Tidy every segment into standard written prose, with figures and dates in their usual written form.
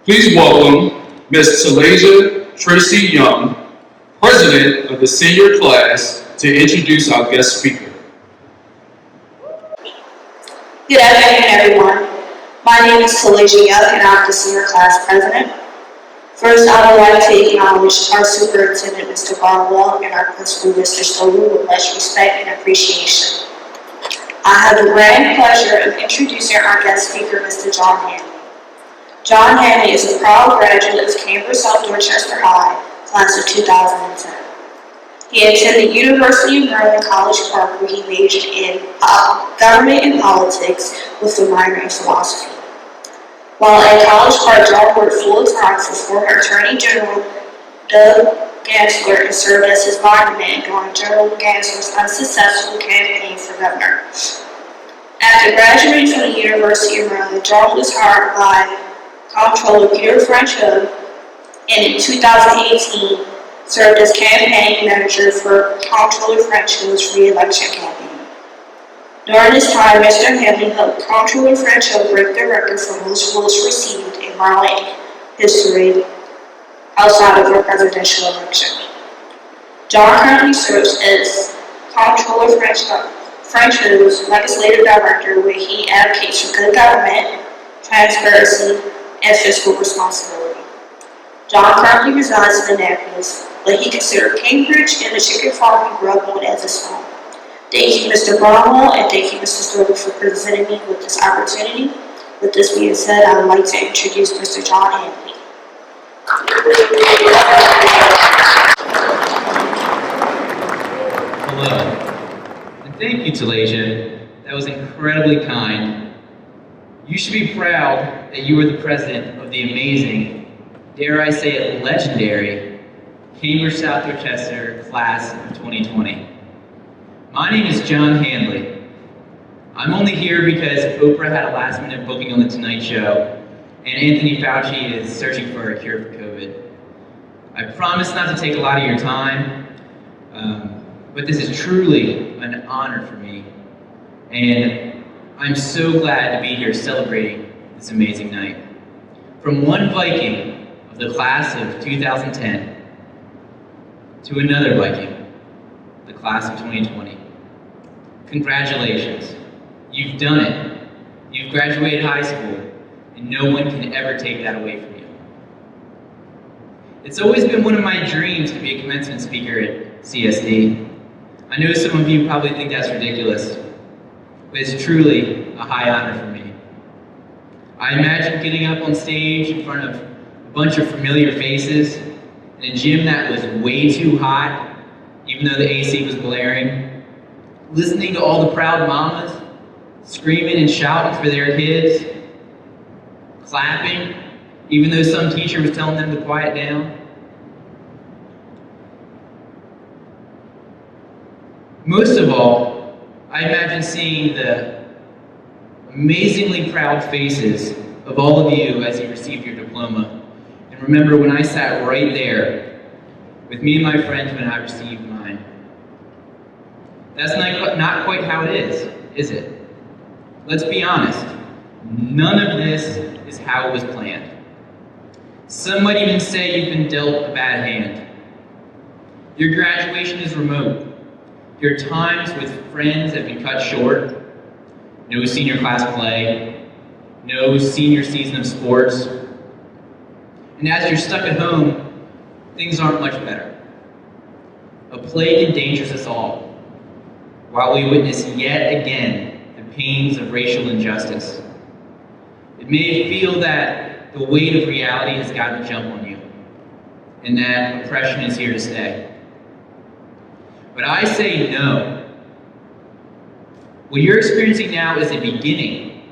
Please welcome Ms. Talasia Tracy Young, President of the Senior Class, to introduce our guest speaker. Good afternoon, everyone. My name is Talasia Young, and I'm the Senior Class President. First, I would like to acknowledge our Superintendent, Mr. Barnwell, and our Principal, Mr. Stoller, with much respect and appreciation. I have the grand pleasure of introducing our guest speaker, Mr. John Handley. John Handley is a proud graduate of Cambridge South Dorchester High, class of 2010. He attended University of Maryland College Park, where he majored in government and politics with a minor in philosophy. While at College Park, John worked full-time for former Attorney General Doug Gansler and served as his bodyman during General Gansler's unsuccessful campaign for governor. After graduating from the University of Maryland, John was hired by Comptroller Peter Frenchco, and in 2018 served as campaign manager for Comptroller Frenchco's re-election campaign. During this time, Mr. Handley helped Comptroller Frenchco break the record for most votes received in Maryland history outside of a presidential election. John currently serves as Comptroller Frenchco's legislative director, where he advocates for good government, transparency, and fiscal responsibility. John currently resides in Annapolis, but he considered Cambridge and the chicken farm he grew up on as his home. Thank you, Mr. Barnwell, and thank you, Mr. Stoller, for presenting me with this opportunity. With this being said, I would like to introduce Mr. John Handley. Hello, and thank you, Talasia. That was incredibly kind. You should be proud that you were the president of the amazing, dare I say it, legendary, Cambridge South Dorchester class of 2020. My name is John Handley. I'm only here because Oprah had a last-minute booking on The Tonight Show, and Anthony Fauci is searching for a cure for COVID. I promise not to take a lot of your time, but this is truly an honor for me, and I'm so glad to be here celebrating this amazing night. From one Viking of the class of 2010 to another Viking, the class of 2020. Congratulations. You've done it. You've graduated high school, and no one can ever take that away from you. It's always been one of my dreams to be a commencement speaker at CSD. I know some of you probably think that's ridiculous, but it's truly a high honor for me. I imagine getting up on stage in front of a bunch of familiar faces in a gym that was way too hot, even though the AC was blaring, listening to all the proud mamas screaming and shouting for their kids, clapping, even though some teacher was telling them to quiet down. Most of all, I imagine seeing the amazingly proud faces of all of you as you receive your diploma. And remember when I sat right there with me and my friends when I received mine. That's not quite how it is it? Let's be honest. None of this is how it was planned. Some might even say you've been dealt a bad hand. Your graduation is remote. Your times with friends have been cut short. No senior class play. No senior season of sports. And as you're stuck at home, things aren't much better. A plague endangers us all, while we witness yet again the pains of racial injustice. It may feel that the weight of reality has got to jump on you, and that oppression is here to stay. But I say no. What you're experiencing now is a beginning.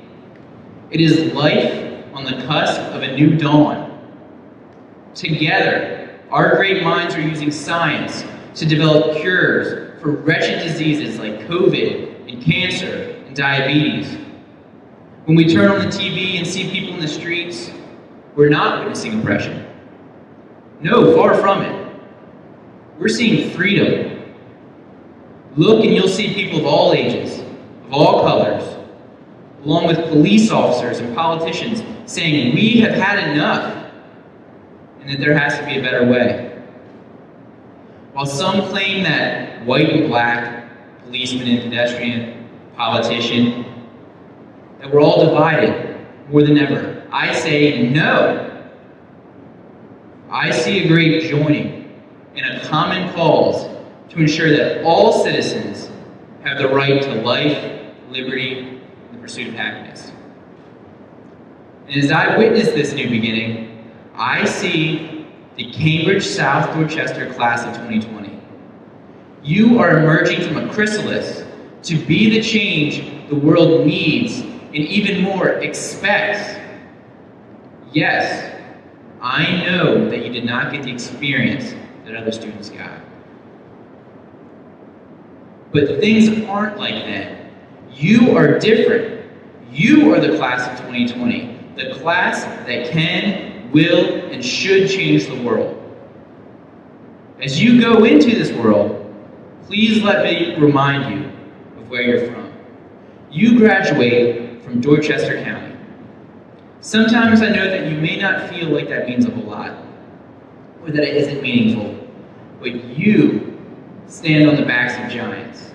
It is life on the cusp of a new dawn. Together, our great minds are using science to develop cures for wretched diseases like COVID and cancer and diabetes. When we turn on the TV and see people in the streets, we're not witnessing oppression. No, far from it. We're seeing freedom. Look and you'll see people of all ages, of all colors, along with police officers and politicians saying, "We have had enough. and that there has to be a better way. While some claim that white and black, policeman and pedestrian, politician, that we're all divided more than ever, I say no. I see a great joining and a common cause to ensure that all citizens have the right to life, liberty, and the pursuit of happiness. And as I witness this new beginning, I see the Cambridge South Dorchester class of 2020. You are emerging from a chrysalis to be the change the world needs and even more expects. Yes, I know that you did not get the experience that other students got. But things aren't like that. You are different. You are the class of 2020, the class that can, will, and should change the world. As you go into this world, please let me remind you of where you're from. You graduate from Dorchester County. Sometimes I know that you may not feel like that means a whole lot, or that it isn't meaningful, but you stand on the backs of giants.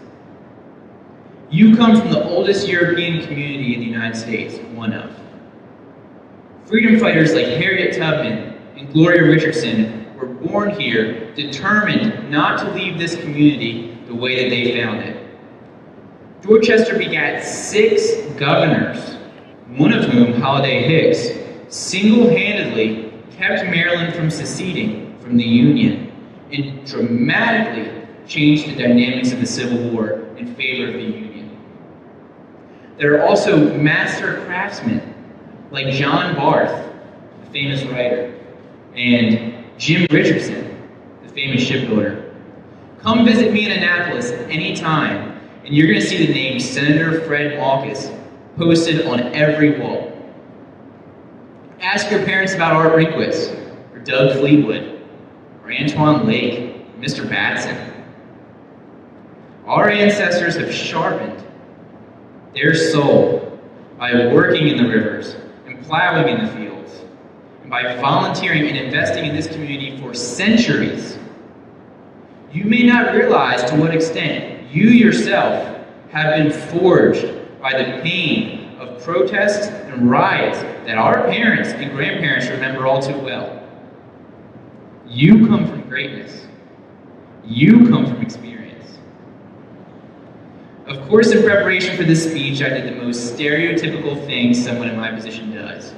You come from the oldest European community in the United States, one of. Freedom fighters like Harriet Tubman and Gloria Richardson were born here, determined not to leave this community the way that they found it. Dorchester begat 6 governors, one of whom, Holiday Hicks, single-handedly kept Maryland from seceding from the Union and dramatically changed the dynamics of the Civil War in favor of the Union. There are also master craftsmen like John Barth, the famous writer, and Jim Richardson, the famous shipbuilder. Come visit me in Annapolis anytime, and you're going to see the name Senator Fred Malkus posted on every wall. Ask your parents about Art Rehnquist, or Doug Fleetwood, or Antoine Lake, or Mr. Batson. Our ancestors have sharpened their soul by working in the rivers and plowing in the fields, and by volunteering and investing in this community for centuries. You may not realize to what extent you yourself have been forged by the pain of protests and riots that our parents and grandparents remember all too well. You come from greatness. You come from experience. Of course, in preparation for this speech, I did the most stereotypical thing someone in my position does,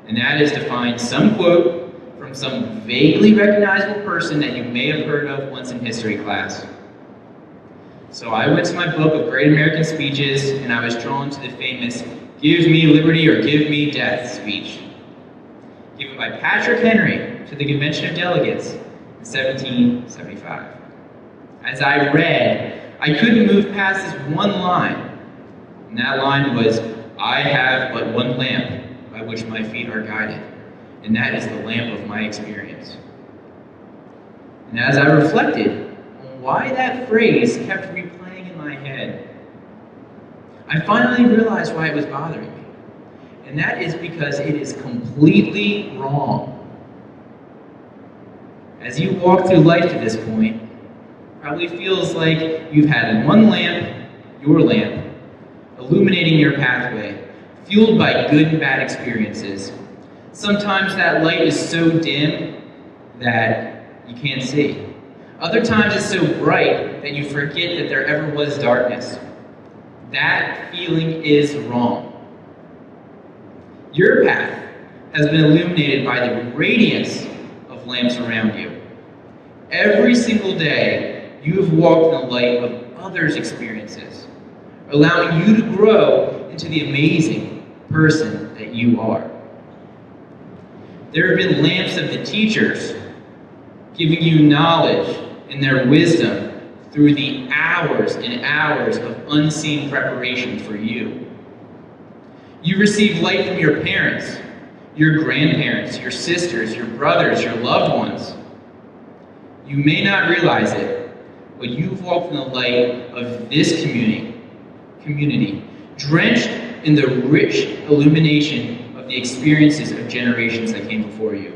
and that is to find some quote from some vaguely recognizable person that you may have heard of once in history class. So I went to my book of Great American Speeches, and I was drawn to the famous "Give me liberty or give me death" speech, given by Patrick Henry to the Convention of Delegates in 1775. As I read, I couldn't move past this one line, and that line was, "I have but one lamp by which my feet are guided, and that is the lamp of my experience." And as I reflected on why that phrase kept replaying in my head, I finally realized why it was bothering me, and that is because it is completely wrong. As you walk through life to this point, probably feels like you've had one lamp, your lamp, illuminating your pathway, fueled by good and bad experiences. Sometimes that light is so dim that you can't see. Other times it's so bright that you forget that there ever was darkness. That feeling is wrong. Your path has been illuminated by the radiance of lamps around you. Every single day, you have walked in the light of others' experiences, allowing you to grow into the amazing person that you are. There have been lamps of the teachers, giving you knowledge and their wisdom through the hours and hours of unseen preparation for you. You receive light from your parents, your grandparents, your sisters, your brothers, your loved ones. You may not realize it, but you've walked in the light of this community, drenched in the rich illumination of the experiences of generations that came before you.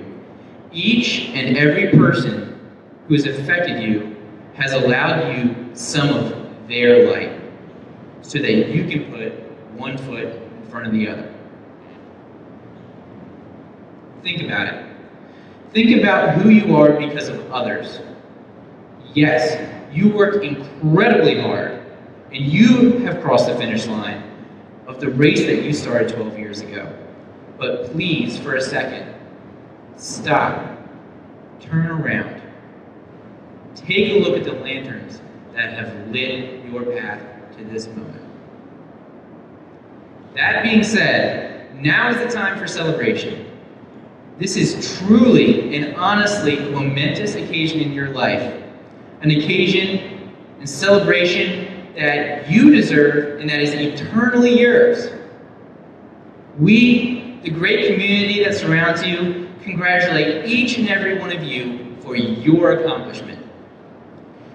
Each and every person who has affected you has allowed you some of their light so that you can put one foot in front of the other. Think about it. Think about who you are because of others. Yes, you worked incredibly hard, and you have crossed the finish line of the race that you started 12 years ago. But please, for a second, stop, turn around, take a look at the lanterns that have lit your path to this moment. That being said, now is the time for celebration. This is truly and honestly a momentous occasion in your life, an occasion and celebration that you deserve and that is eternally yours. We, the great community that surrounds you, congratulate each and every one of you for your accomplishment.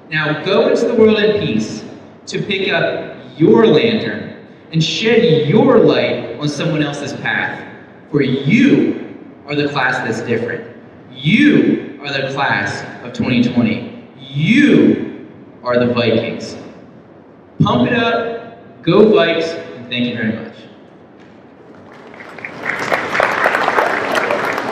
Now go into the world in peace to pick up your lantern and shed your light on someone else's path, for you are the class that's different. You are the class of 2020. You are the Vikings. Pump it up, go Vikes, and thank you very much.